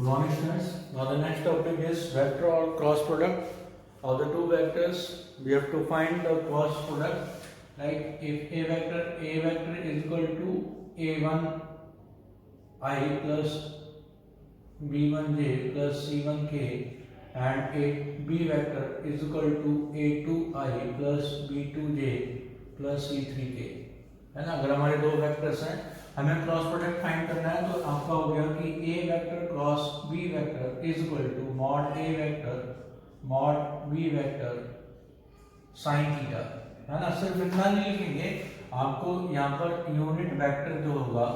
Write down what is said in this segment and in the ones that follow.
Good morning, students. Now the next topic is vector or cross product of the two vectors. We have to find the cross product. Like if a vector is equal to a1I plus b1j plus c1k and a b vector is equal to a2I plus b2j plus c3k, है ना. अगर हमारे दो vectors हैं, हमें cross product find करना है, तो आपका हो गया कि a vector cross b vector is equal to mod a vector mod b vector sine theta, है ना. सिर्फ इतना नहीं लिखेंगे, आपको यहाँ पर यूनिट वेक्टर जो होगा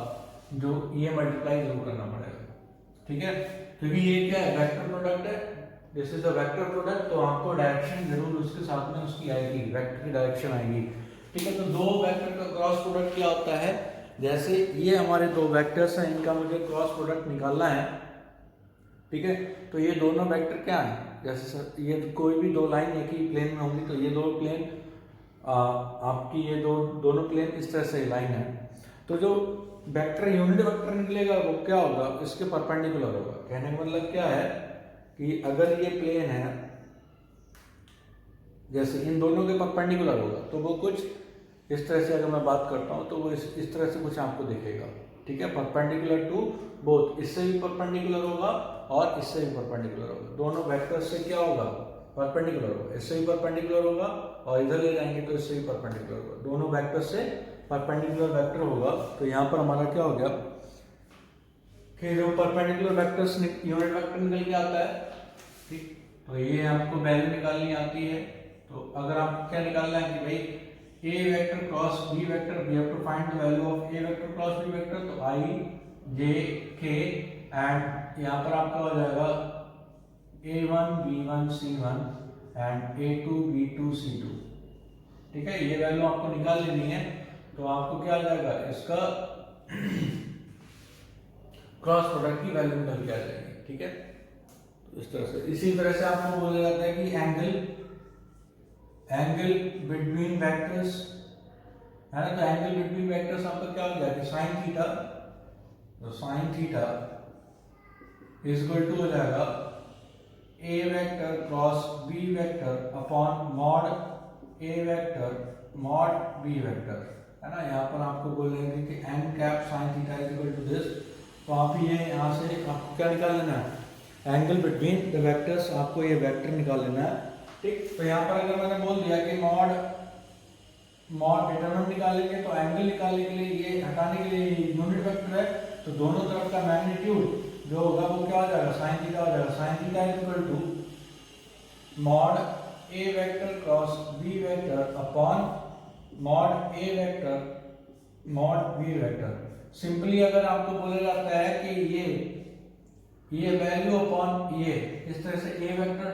जो ये मल्टीप्लाई जरूर करना पड़ेगा, ठीक है, क्योंकि ये क्या है, वेक्टर प्रोडक्ट है. This is the vector product, तो आपको डायरेक्शन जरूर उसके साथ में उसकी आएगी, वेक्टर की डायरेक्शन आएगी, ठीक है. तो दो वेक्टर का क्रॉस प्रोडक्ट क्या होता है, जैसे ये हमारे दो वेक्टर्स हैं, इनका मुझे क्रॉस प्रोडक्ट निकालना है, ठीक है. तो ये दोनों वेक्टर क्या है, जैसे सर ये कोई भी दो लाइन एक ही प्लेन में होंगी, तो ये दो प्लेन आपकी ये दोनों प्लेन इस तरह से लाइन है, तो जो वेक्टर यूनिट वेक्टर निकलेगा वो क्या होगा, इसके परपेंडिकुलर होगा. कहने का मतलब क्या है कि अगर ये प्लेन है, जैसे इन दोनों के परपेंडिकुलर होगा, तो वो कुछ इस तरह से, अगर मैं बात करता हूँ तो वो इस तरह से कुछ आपको दिखेगा, ठीक है. परपेंडिकुलर टू बोथ, इससे भी परपेंडिकुलर होगा और इससे भी परपेंडिकुलर होगा. दोनों वेक्टर्स से क्या होगा, परपेंडिकुलर होगा, इससे भी परपेंडिकुलर होगा और इधर ले जाएंगे तो इससे भी परपेंडिकुलर होगा. दोनों वेक्टर से परपेंडिकुलर वेक्टर होगा. तो यहाँ पर हमारा क्या हो गया कि जो परपेंडिकुलर वेक्टर्स यूनिट वेक्टर निकल के आता है, ठीक. तो ये आपको वैल्यू निकालनी आती है. तो अगर आपको क्या निकालना है कि भाई a vector cross b vector, we have to find the value of a vector cross b vector. तो i j k एंड यहाँ पर आपका हो जाएगा a1 b1 c1 and a2 b2 c2, ठीक है. ये वैल्यू आपको निकाल लेनी है. तो आपको क्या आ जाएगा, इसका क्रॉस प्रोडक्ट की वैल्यू निकल के आ जाएगी, ठीक है. तो इस तरह से, इसी तरह से आपको बोला जाता है कि एंगल बिटवीन वेक्टर्स, है ना. तो एंगल बिटवीन वेक्टर्स आपका क्या हो जाएगा, साइन थीटा. तो sine theta is equal to हो जाएगा A vector cross B vector upon mod A vector mod B vector, है ना. यहाँ पर आपको बोलेंगे कि N cap sine theta is equal to this. तो आप ये यहाँ से आपको क्या निकाल लेना है, एंगल बिटवीन द वेक्टर्स, आपको ये वेक्टर निकाल लेना है, ठीक. तो यहाँ पर अगर मैंने बोल दिया कि मॉड डिटरमिनेंट निकालेंगे, तो एंगल निकालने के लिए, ये हटाने के लिए यूनिट वेक्टर है, तो दोनों तरफ का मैग्नीट्यूड जो होगा वो क्या हो जाएगा, साइन थीटा हो जाएगा. Sine theta is equal to mod A vector cross B vector upon mod A vector mod B vector. Simply अगर आपको बोला जाता है कि ये वैल्यू अपॉन ये, इस तरह से ए वेक्टर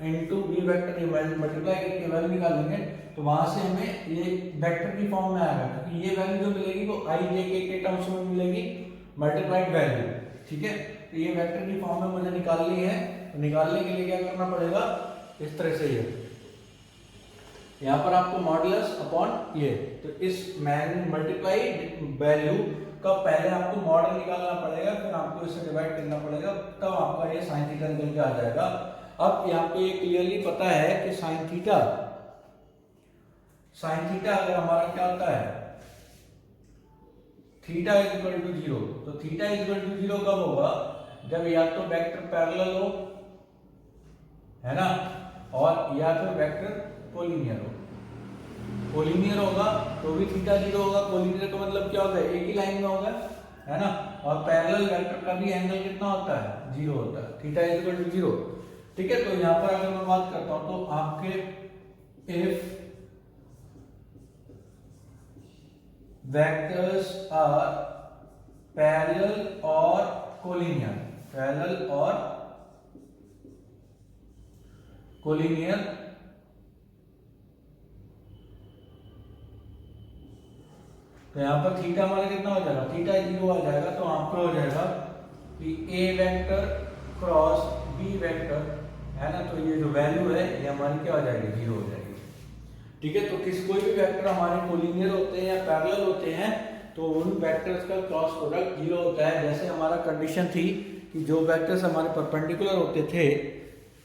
इनटू बी वेक्टर ये मल्टीप्लाई करके वैल्यू निकालेंगे, तो वहां से हमें ये वेक्टर की फॉर्म में आएगा, क्योंकि ये वैल्यू जो मिलेगी वो आई जे के टर्म्स में मिलेगी, मल्टीप्लाइड वैल्यू, ठीक है. तो ये वेक्टर की फॉर्म में मुझे निकालनी है. तो निकालने के लिए क्या करना पड़ेगा, इस तरह से ये यहाँ पर आपको मॉडुलस अपॉन ये, तो इस मल्टीप्लाइड वैल्यू का पहले आपको मॉडल निकालना पड़ेगा, फिर आपको इसे डिवाइड करना पड़ेगा, तब आपका ये साइन थीटा निकल के आ जाएगा. अब यहाँ पे ये क्लियरली पता है कि साइन थीटा अगर हमारा क्या होता है, थीटा इज इक्वल टू 0. तो थीटा इज इक्वल टू 0 कब होगा, जब या तो वेक्टर पैरेलल हो, है ना, और या फिर वेक्टर कोलिनियर हो. कोलिनियर होगा तो भी थीटा 0 होगा. कोलिनियर का मतलब क्या होता है, एक ही लाइन में होगा, है ना. और पैरेलल वेक्टर का भी एंगल कितना होता है, 0 होता है. थीटा इज इक्वल टू 0, ठीक है. तो यहाँ पर अगर मैं बात करता हूं तो आपके इफ वेक्टर्स आर पैरेलल और कोलिनियर, तो यहाँ पर थीटा हमारा कितना हो जाएगा, थीटा 0 आ जाएगा. तो आपका हो जाएगा कि A vector cross B vector, है ना. तो ये जो वैल्यू है ये हमारी क्या हो जाएगी, 0 हो जाएगी, ठीक है. तो कोई भी वेक्टर हमारे कोलिनियर होते हैं या पैरेलल होते हैं, तो उन वेक्टर्स का क्रॉस प्रोडक्ट 0 होता है. जैसे हमारा कंडीशन थी कि जो वेक्टर्स हमारे परपेंडिकुलर होते थे,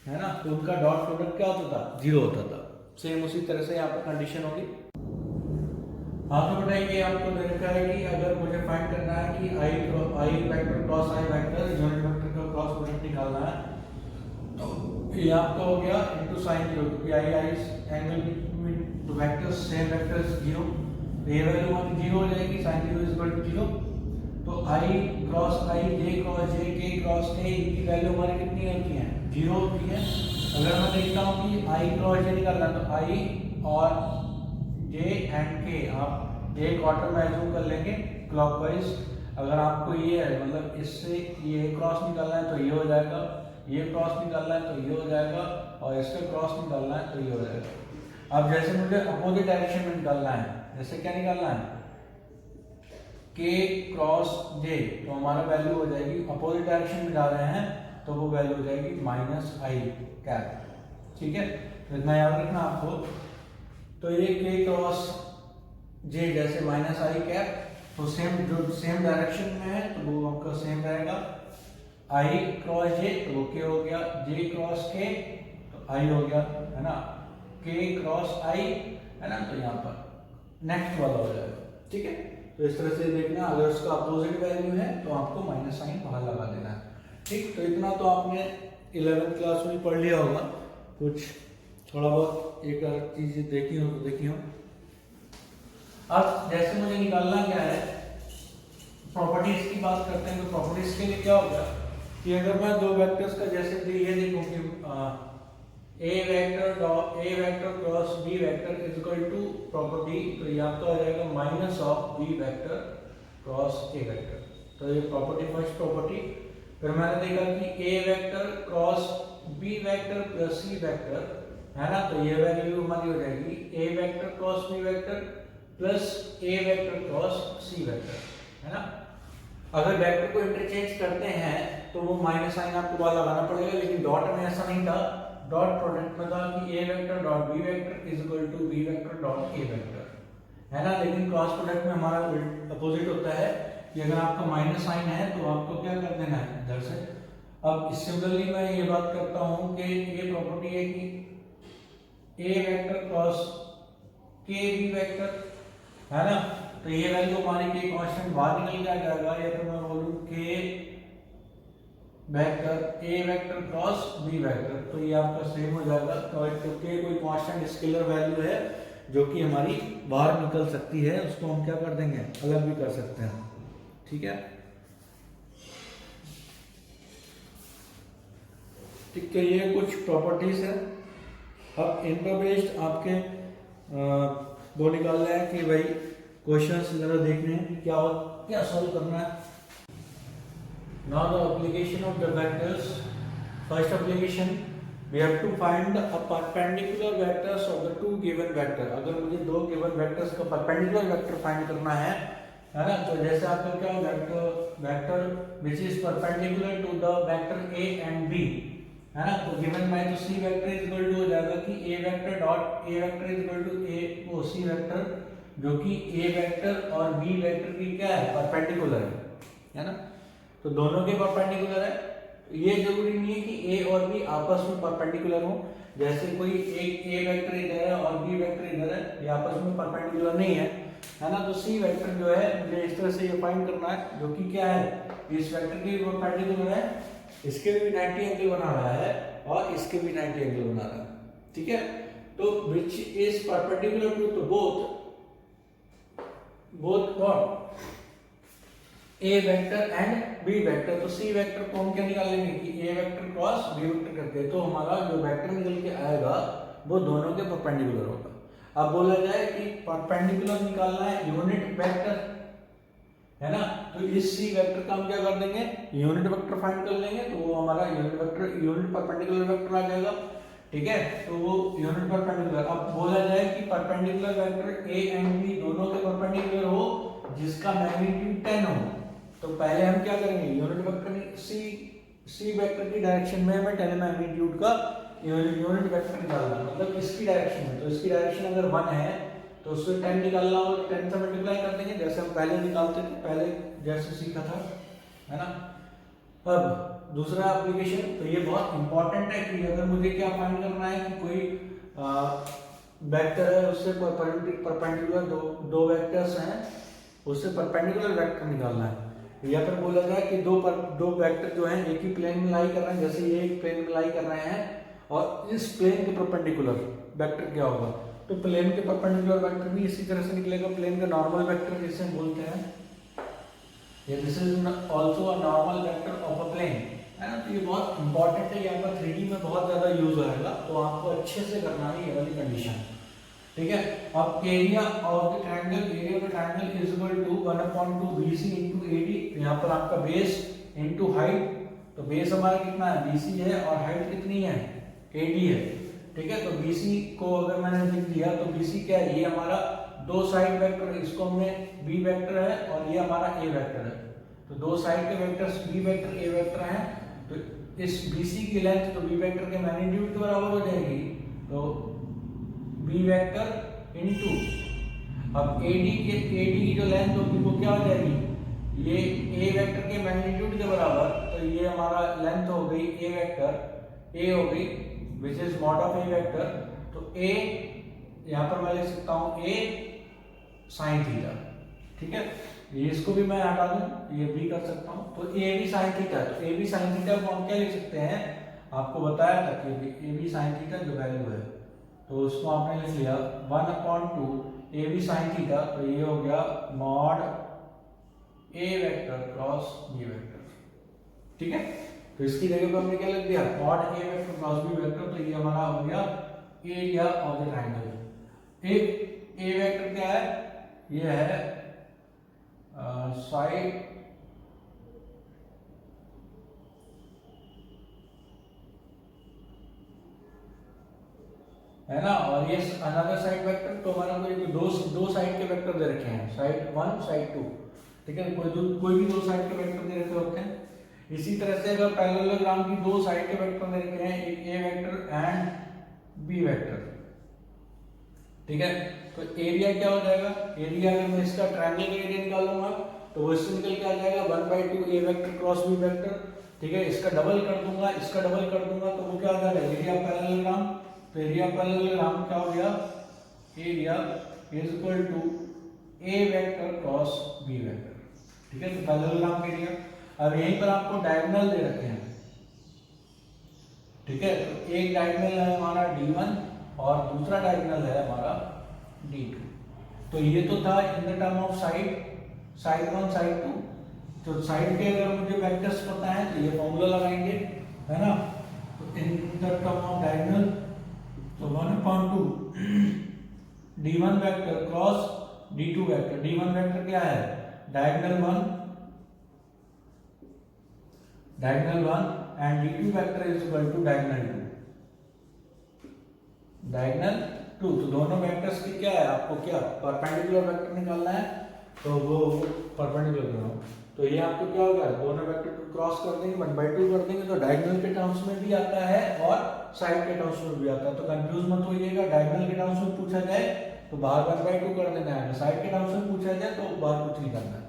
है ना, तो उनका डॉट प्रोडक्ट क्या होता था, 0 होता था। सेम उसी तरह से यहाँ पर कंडीशन होगी। हाँ तो बेटा ये आपको दे रखा है कि अगर मुझे फाइंड करना है कि आई वेक्टर क्रॉस आई वेक्टर यूनिट वेक्टर का क्रॉस प्रोडक्ट निकालना है, तो ये आपका हो गया इनटू साइन 0, क्योंकि I angle between the vectors same vectors 0, तो ये वैल्यू हमारी 0 हो जाएगी, साइन 0 इज इक्वल टू 0। तो आई क्रॉस आई, जे क्रॉस जे, के क्रॉस के, इनकी वैल्यू हमारी कितनी होती है, 0 होती है। अगर मैं देखता हूँ कि आई क्रॉस जे निकालना है, तो आई और जे एंड के आप एक ऑर्डर में एज्यूम कर लेंगे क्लॉकवाइज। अगर आपको ये है मतलब इससे ये क्रॉस निकालना है तो ये हो जाएगा, ये क्रॉस निकालना है तो ये हो जाएगा, और इसका क्रॉस निकालना है तो ये हो जाएगा। अब जैसे मुझे अपोजिट डायरेक्शन में निकालना है, जैसे क्या निकालना है, के क्रॉस जे, तो हमारा वैल्यू हो जाएगी, अपोजिट डायरेक्शन में जा रहे हैं तो वो वैल्यू हो जाएगी माइनस आई कैप। ठीक है, तो इतना याद रखना आपको। तो ये के क्रॉस जे जैसे माइनस आई कैप, तो सेम जो सेम डायरेक्शन में है तो वो आपका सेम रहेगा। आई क्रॉस जे तो वो के हो गया, जे क्रॉस के तो आई हो गया, है ना, के क्रॉस आई, है ना, तो यहाँ पर नेक्स्ट वाला हो जाएगा। ठीक है, तो इस तरह से देखना, अगर उसका अपोजिट वैल्यू है तो आपको माइनस साइन बाहर लगा देना है। ठीक, तो इतना तो आपने 11th क्लास में पढ़ लिया होगा, कुछ थोड़ा बहुत एक अलग चीज़ देखी हो तो देखी हो। अब जैसे मुझे निकालना क्या है, प्रॉपर्टीज की बात करते हैं। तो प्रॉपर्टीज के लिए क्या होगा कि अगर मैं दो वेक्टर्स का जैसे ये देखूं कि A vector cross B vector is equal to property, तो ये आपका हो जाएगा minus of B vector cross A vector. तो ये प्रॉपर्टी, फर्स्ट प्रॉपर्टी। फिर मैंने देखा कि A vector cross B vector plus C vector, है ना, तो ये वैल्यू हमारी हो जाएगी A vector cross B vector plus A vector cross C vector, है ना। अगर वेक्टर को इंटरचेंज करते हैं तो वो माइनस साइन आपको बाहर लगाना पड़ेगा, लेकिन डॉट में ऐसा नहीं था। डॉट प्रोडक्ट में था कि A vector dot B vector is equal to B vector dot A vector, है ना। लेकिन क्रॉस प्रोडक्ट में हमारा अपोजिट होता है कि अगर आपका माइनस साइन है तो आपको क्या कर देना है इधर से। अब सिमिलरली मैं ये बात करता हूं कि ये प्रॉपर्टी है कि ए वेक्टर क्रॉस के बी वेक्टर, है ना, तो ये वैल्यू हमारी के कांस्टेंट बाहर निकल के आ जाएगा, या फिर मैं बोलूं के vector A vector cross B vector, तो ये आपका सेम हो जाएगा। तो के कोई कांस्टेंट स्केलर वैल्यू है जो कि हमारी बाहर निकल सकती है, उसको हम क्या कर देंगे, अलग भी कर सकते हैं। ठीक है, ठीक है, ये कुछ प्रॉपर्टीज है। अब इन पर बेस्ड आपके वो निकालना है कि भाई क्वेश्चंस जरा देखने हैं कि क्या सॉल्व करना है। Now the application of the vectors. First application, we have to find a perpendicular vectors of the two given vector. अगर मुझे दो given vectors का perpendicular vector find करना है ना, तो जैसे आपका क्या vector which is perpendicular to the vector a and b, है ना, तो given by तो c vector is equal to हो जाएगा कि a vector dot a vector is equal to a वो c वेक्टर, जो कि a वेक्टर और b वेक्टर की क्या है, परपेंडिकुलर है ना। तो दोनों के परपेंडिकुलर है। ये जरूरी नहीं है कि a और b आपस में परपेंडिकुलर हो। जैसे कोई एक a वेक्टर इधर है और b वेक्टर इधर है, ये आपस में परपेंडिकुलर नहीं है ना। तो c वेक्टर जो है मुझे इस तरह से ये फाइंड करना है, जो कि क्या है, इस वेक्टर के भी परपेंडिकुलर है, इसके भी 90 एंगल बना रहा है और इसके भी 90 एंगल बना रहा है। ठीक है, तो which is perpendicular to the both what a vector and b vector. तो c वेक्टर को हम क्या निकालेंगे कि a vector cross b vector करके, तो हमारा जो वेक्टर निकल के आएगा वो दोनों के परपेंडिकुलर होगा। अब बोला जाए कि परपेंडिकुलर निकालना है यूनिट वेक्टर, है ना, तो इस c वेक्टर का हम क्या कर देंगे, यूनिट वेक्टर फाइंड कर लेंगे, तो वो हमारा unit vector unit perpendicular vector आ जाएगा। ठीक है, तो वो यूनिट परपेंडिकुलर। अब बोला जाए कि perpendicular vector a and b दोनों के परपेंडिकुलर हो जिसका मैग्नीट्यूड 10 हो, तो पहले हम क्या करेंगे, यूनिट वेक्टर सी वेक्टर की डायरेक्शन में हमें 10 मैग्नीट्यूड का यूनिट वेक्टर निकालना, मतलब इसकी डायरेक्शन में। तो इसकी डायरेक्शन अगर 1 है तो उससे 10 निकालना हो, 10 से मल्टीप्लाई कर देंगे जैसे हम पहले निकालते थे, पहले जैसे सीखा था, है ना। अब दूसरा एप्लीकेशन, तो ये बहुत इंपॉर्टेंट है कि अगर मुझे क्या फाइंड करना है कि कोई वेक्टर है उससे परपेंडिकुलर दो वेक्टर्स हैं, उससे परपेंडिकुलर वेक्टर निकालना है। या फिर बोला जाए कि दो वेक्टर जो हैं एक ही प्लेन में लाई कर रहे हैं, जैसे ये एक प्लेन में लाई कर रहे हैं और इस प्लेन के परपेंडिकुलर वेक्टर क्या होगा, तो प्लेन के परपेंडिकुलर वेक्टर भी इसी तरह से निकलेगा, प्लेन का नॉर्मल वेक्टर जिसे हम बोलते हैं, this is also a normal vector of a plane, है ना। तो ये बहुत इंपॉर्टेंट है, यहाँ पर 3D में बहुत ज्यादा यूज होगा, तो आपको अच्छे से करना है ये वाली कंडीशन, ठीक है। अब area of the triangle, area of the triangle is equal to 1/2 BC into AD। यहाँ पर आपका बेस इनटू हाइट, तो बेस हमारा कितना है BC है और हाइट कितनी है AD है, ठीक है। तो BC को अगर मैंने लिख दिया तो BC क्या है, ये हमारा दो साइड वेक्टर, इसको हमने B वेक्टर है और ये हमारा A वेक्टर है, तो दो साइड के vectors B vector A vector हैं, तो इस BC की लेंथ तो B वेक्टर के मैग्नीट्यूड के बराबर हो जाएगी, तो B वेक्टर इनटू, अब AD की जो लेंथ होगी वो क्या हो जाएगी, ये A वेक्टर के मैग्नीट्यूड के बराबर, तो ये हमारा लेंथ हो गई A वेक्टर, A हो गई which is mod of A vector, तो A यहाँ पर मैं लिख सकता हूँ A साइन थीटा, ठीक है। ये इसको भी मैं हटा दूं, ये भी कर सकता हूँ, तो ए बी साइन थीटा, तो ए बी साइन थीटा को हम क्या लिख सकते हैं, आपको बताया था कि ए बी साइन थीटा जो वैल्यू है, तो उसको आपने लिख लिया 1/2 ए बी साइन थीटा, तो ये हो गया mod A vector cross B vector, ठीक है। तो इसकी जगह पर हमने क्या लिख दिया, mod A vector cross B vector, तो ये हमारा हो गया area of the triangle. A vector क्या है, ये है साइड है ना, और ये अनदर साइड वेक्टर, तो हमारा दो साइड के वेक्टर दे रखे हैं, साइड 1 साइड 2, ठीक है। कोई भी दो साइड के वेक्टर दे रखे होते हैं। इसी तरह से अगर पैरेललोग्राम की दो साइड के वेक्टर दे रखे हैं, एक ए वेक्टर एंड बी वेक्टर, ठीक है। तो एरिया क्या हो जाएगा, एरिया अगर मैं इसका ट्रायंगल का एरिया निकालूंगा तो वो इससे निकल के आ जाएगा 1/2 ए वेक्टर क्रॉस बी वेक्टर, ठीक है। इसका डबल कर दूंगा, इसका डबल कर दूंगा, तो वो क्या हो जाएगा, एरिया पैरेललोग्राम, तो एरिया पैरेललोग्राम क्या हो गया, area is equal to A vector cross B vector, ठीक है। तो पैरेललोग्राम का एरिया, अब यहीं पर आपको डायगोनल दे रखे हैं, ठीक है। तो एक डायगोनल है हमारा D1 और दूसरा डायगोनल है हमारा D2, तो ये तो था in the term of side 1 side 2, तो साइड के अगर मुझे वेक्टर्स पता है तो ये फॉर्मूला लगाएंगे, है ना। तो in the term of diagonal, तो 1/2 D1 vector cross D2 vector, D1 vector क्या है, diagonal 1 and D2 vector is equal to diagonal 2, तो दोनों वेक्टर्स की क्या है, आपको क्या परपेंडिकुलर वेक्टर निकालना है, तो वो परपेंडिकुलर दोनों, तो ये आपको क्या होगा, दोनों वेक्टर को क्रॉस कर देंगे 1/2 कर देंगे, तो डायगोनल के टर्म्स में भी आता है और साइड के टर्म्स में भी आता है, तो कंफ्यूज मत होइएगा। डायगोनल के टर्म्स में पूछा जाए तो बाहर 1/2 कर देना है, साइड के टर्म्स में पूछा जाए तो बाहर कुछ नहीं करना है,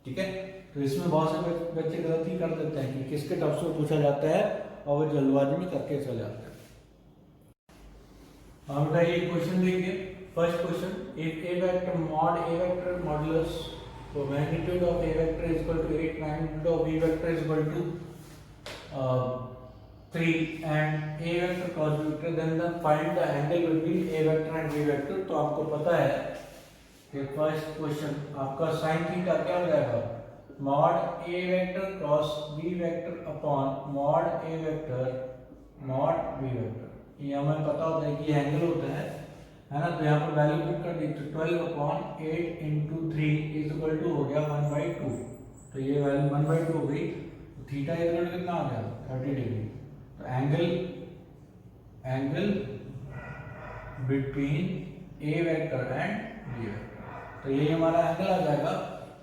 ठीक है। तो इसमें बहुत से बच्चे गलती कर देते हैं कि किसके टर्म्स में पूछा जाता है और वो जल्दबाजी में करके चले जाते हैं। हम बताइए क्वेश्चन देखिए, first question, if A vector mod A vector modulus, तो magnitude of A vector is equal to 8, magnitude of B vector is equal to 3 and A vector cross B vector, then the find the angle between A vector and B vector. तो आपको पता है कि first question आपका sine theta क्या हो जाएगा, mod A vector cross B vector upon mod A vector mod B vector, ये हमें पता होता है कि एंगल होता है ना। तो यहाँ पर वैल्यू पुट कर दी, तो 12/8 इंटू 3 इज इक्वल टू हो गया 1/2, तो ये वैल्यू 1/2 हो गई, तो थीटा इक्वल कितना आ गया 30 डिग्री, तो angle between A vector and B vector, तो ये हमारा एंगल आ जाएगा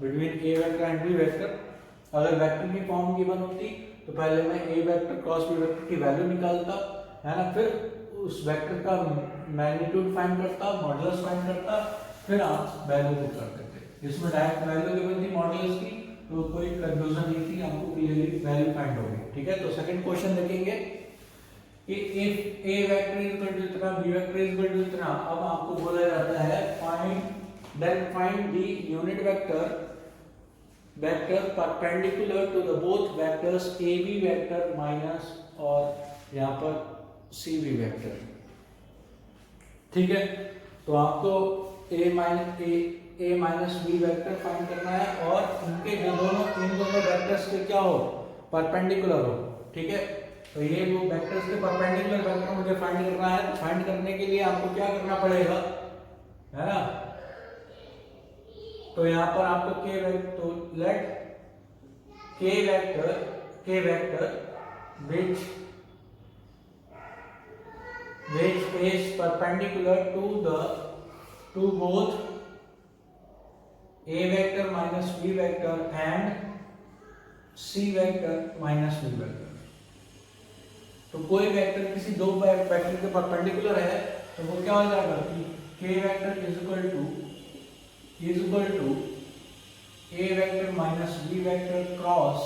between A vector and B vector. अगर वेक्टर की फॉर्म गिवन होती तो पहले मैं A vector cross B vector की वैल्यू निकालता, है ना, फिर उस वेक्टर का मैग्नीट्यूड फाइंड करता, मॉडुलस फाइंड करता, फिर आप वैल्यू पुट करते थे। इसमें डायरेक्ट वैल्यू गिवन थी मॉडुलस की, तो कोई कंफ्यूजन नहीं थी, आपको क्लियरली वैल्यू फाइंड हो गई। ठीक है, तो सेकंड क्वेश्चन देखेंगे कि if A vector is equal to इतना, B vector is equal to इतना, अब आपको बोला जाता है find the unit vector perpendicular to the both vectors A B vector minus और यहाँ पर सी बी वेक्टर। ठीक है, तो आपको ए माइनस बी वेक्टर फाइंड करना है और उनके इन दोनों वेक्टर्स के क्या हो, परपेंडिकुलर हो। ठीक है, तो ये वो वेक्टर्स के परपेंडिकुलर वेक्टर मुझे फाइंड करना है। तो फाइंड करने के लिए आपको क्या करना पड़ेगा, है ना, तो यहाँ पर आपको के वेक्टर, तो लेट के vector which is perpendicular to both a vector minus b vector and c vector minus b vector। तो कोई वेक्टर किसी दो वेक्टर के परपेंडिकुलर है तो वो क्या हो जाएगा कि k vector is equal to a vector minus b vector cross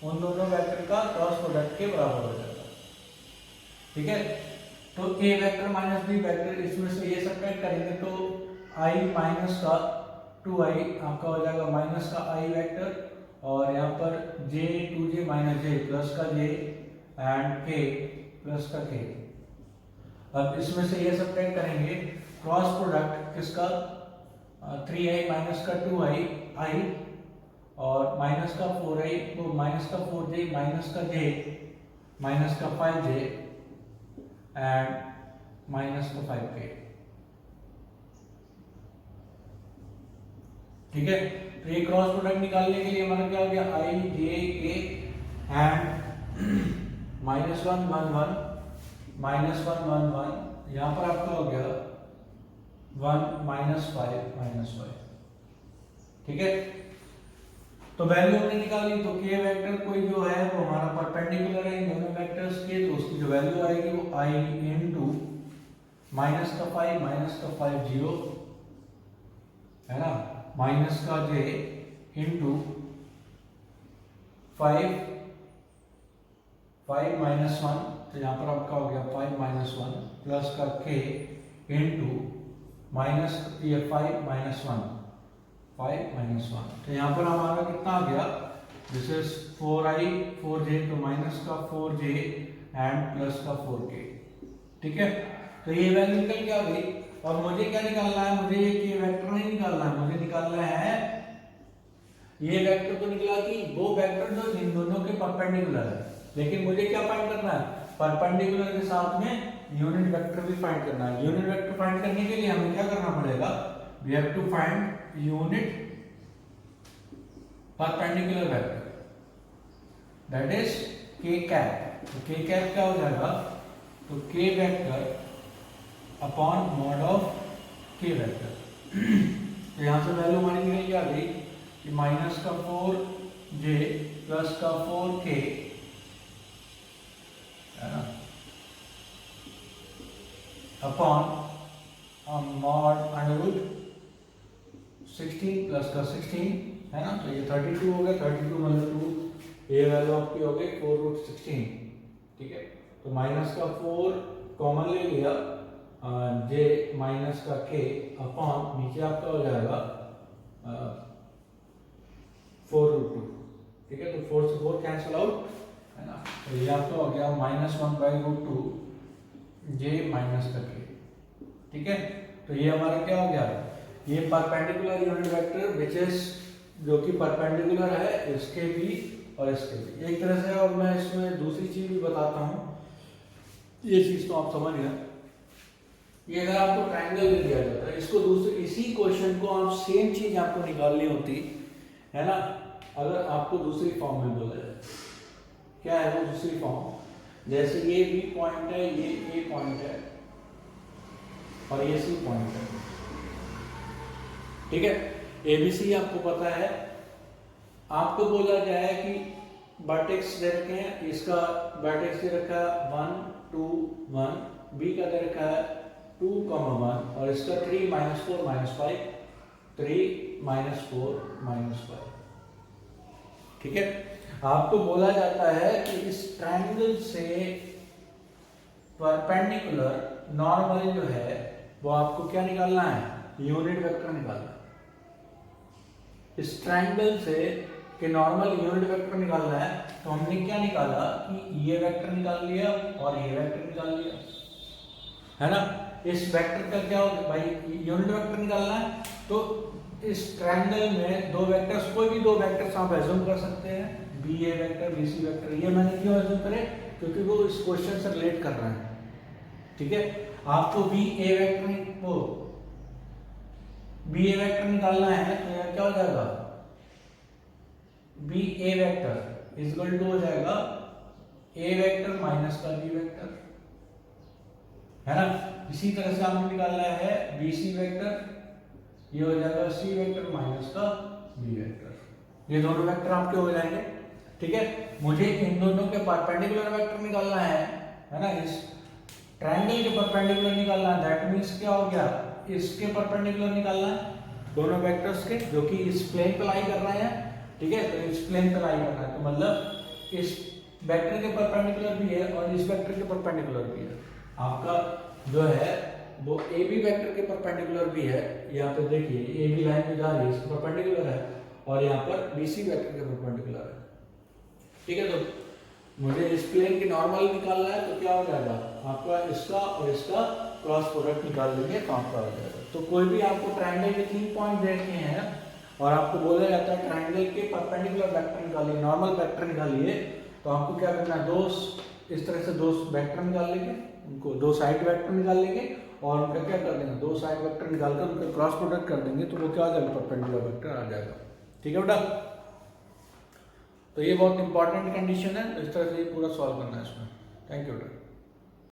उन दोनों वेक्टर का क्रॉस प्रोडक्ट के बराबर हो जाएगा। ठीक है, तो a vector minus b vector, इसमें से ये सब्ट्रैक्ट करेंगे तो i माइनस का 2i आपका हो जाएगा माइनस का i वेक्टर और यहाँ पर j 2j minus j plus का j एंड k प्लस का k। अब इसमें से ये सब्ट्रैक्ट करेंगे क्रॉस प्रोडक्ट किसका, 3i माइनस का 2i i और माइनस का 4i तो माइनस का 4j माइनस का j माइनस का 5j एंड माइनस का 5k। ठीक है, तो ये क्रॉस प्रोडक्ट निकालने के लिए हमारा क्या हो गया, i j k एंड -1 1 1 -1 1 1, यहाँ पर आपका हो गया 1 -5 -5। ठीक है, तो वैल्यू हमने निकाली तो k वेक्टर कोई जो है वो हमारा परपेंडिकुलर है इन दोनों वेक्टर्स के, तो उसकी जो वैल्यू आएगी वो i इनटू माइनस का 5 0 है ना, माइनस का j इनटू 5 माइनस 1 तो यहाँ पर आपका हो गया 5 माइनस 1 प्लस का k इनटू माइनस ये 5 माइनस 1 तो यहाँ पर हमारा कितना आ गया, दिस इज 4j तो माइनस का 4j एंड प्लस का 4k। ठीक है, तो ये वैल्यू निकल के आ गई और मुझे क्या निकालना है, मुझे ये k वेक्टर नहीं निकालना है, मुझे निकालना है ये वेक्टर तो निकला कि वो वेक्टर जो इन दोनों के परपेंडिकुलर है, लेकिन मुझे क्या फाइंड करना है, परपेंडिकुलर के साथ में यूनिट वेक्टर भी फाइंड करना है। यूनिट वेक्टर फाइंड करने के लिए हमें क्या करना पड़ेगा, we have to find unit perpendicular vector that is k cap. तो k कैप क्या हो जाएगा, तो k vector upon mod of k vector. तो यहाँ से वैल्यू हमारी निकल के आ गई कि माइनस का 4j प्लस का 4k है ना अपॉन मॉड अंडरवुड 16 प्लस का 16 है ना, तो ये 32 हो गया, 32 मतलब 2, ये वैल्यू आपकी हो गई 4√16। ठीक है, तो माइनस का 4 कॉमन ले लिया, j माइनस का k अपॉन नीचे आपका हो जाएगा 4√2। ठीक है, तो 4 से 4 कैंसिल आउट है ना, तो ये आपका हो गया -1/√2 j माइनस का k। ठीक है, तो ये हमारा क्या हो गया, ये perpendicular unit vector which is जो कि परपेंडिकुलर है इसके भी और इसके भी एक तरह से। और मैं इसमें दूसरी चीज भी बताता हूँ, ये चीज तो आप समझ गए। ये अगर आपको ट्रायंगल दे दिया जाता है, इसको दूसरे इसी क्वेश्चन को आप सेम चीज आपको निकालनी होती है ना, अगर आपको दूसरी फॉर्म में बोला जाए, क्या है वो दूसरी फॉर्म, जैसे ये बी पॉइंट है, ये ए पॉइंट है और ये सी पॉइंट है। ठीक है, एबीसी आपको पता है, आपको बोला जाए कि वर्टेक्स दे रखे हैं, इसका वर्टेक्स दे रखा है 1 2 1, बी का दे रखा है 2, 1 और इसका 3 -4 -5 3 -4 -5। ठीक है। आपको बोला जाता है कि इस ट्रायंगल से परपेंडिकुलर नॉर्मल जो है वो आपको क्या निकालना है, यूनिट वेक्टर निकालना है। इस ट्रायंगल से कि नॉर्मल यूनिट वेक्टर निकालना है, तो हमने क्या निकाला कि ये वेक्टर निकाल लिया और ये वेक्टर निकाल लिया, है ना। इस वेक्टर का क्या होगा भाई, यूनिट वेक्टर निकालना है, तो इस ट्रायंगल में दो वेक्टर्स, कोई भी दो वेक्टर्स आप एज्यूम कर सकते हैं, B A vector B C vector. ये मैंने क्यों एज्यूम करे, क्योंकि वो इस क्वेश्चन से रिलेट कर रहे हैं, ठीक है। आपको बी ए वेक्टर वो बी ए वेक्टर निकालना है, तो यहाँ क्या हो जाएगा, B A vector is equal to हो जाएगा ए वेक्टर माइनस का बी वेक्टर, है ना। इसी तरह से आपने निकालना है बी सी वेक्टर, ये हो जाएगा सी वेक्टर माइनस का बी वेक्टर। ये दोनों वेक्टर आपके हो जाएंगे, ठीक है। मुझे इन दोनों के परपेंडिकुलर वेक्टर निकालना है ना। इस ट्रायंगल के परपेंडिकुलर निकालना है, दैट मींस क्या हो गया, इसके परपेंडिकुलर निकालना है, दोनों वेक्टर्स के जो कि इस प्लेन पे लाई कर रहे हैं, ठीक है। तो इस प्लेन पे लाई करना है, तो मतलब इस वेक्टर के परपेंडिकुलर भी है और इस वेक्टर के परपेंडिकुलर भी है। आपका जो है वो ए बी वेक्टर के परपेंडिकुलर भी है, यहाँ पे देखिए ए बी लाइन में जा रही है, इसके परपेंडिकुलर है, और यहाँ पर बी सी वेक्टर के परपेंडिकुलर है, ठीक है। तो मुझे इस प्लेन की नॉर्मल निकालना है, तो क्या हो जाएगा आपका, इसका और इसका क्रॉस प्रोडक्ट निकाल लेंगे तो आपका हो जाएगा। तो कोई भी आपको ट्रायंगल के 3 पॉइंट देखे हैं और आपको बोला जाता है ट्रायंगल के परपेंडिकुलर वेक्टर निकालिए, नॉर्मल वेक्टर निकालिए, तो आपको क्या करना है, दो इस तरह से दो वेक्टर निकाल लेंगे, उनको दो साइड वेक्टर निकाल लेंगे और उनका क्या कर देंगे, दो साइड वेक्टर निकालकर उनका क्रॉस प्रोडक्ट कर देंगे, तो वो क्या आ जाएगा, परपेंडिकुलर वेक्टर आ जाएगा, ठीक है बेटा। तो ये बहुत इंपॉर्टेंट कंडीशन है, तो इस तरह से ये पूरा सॉल्व करना है इसमें। थैंक यू बेटा।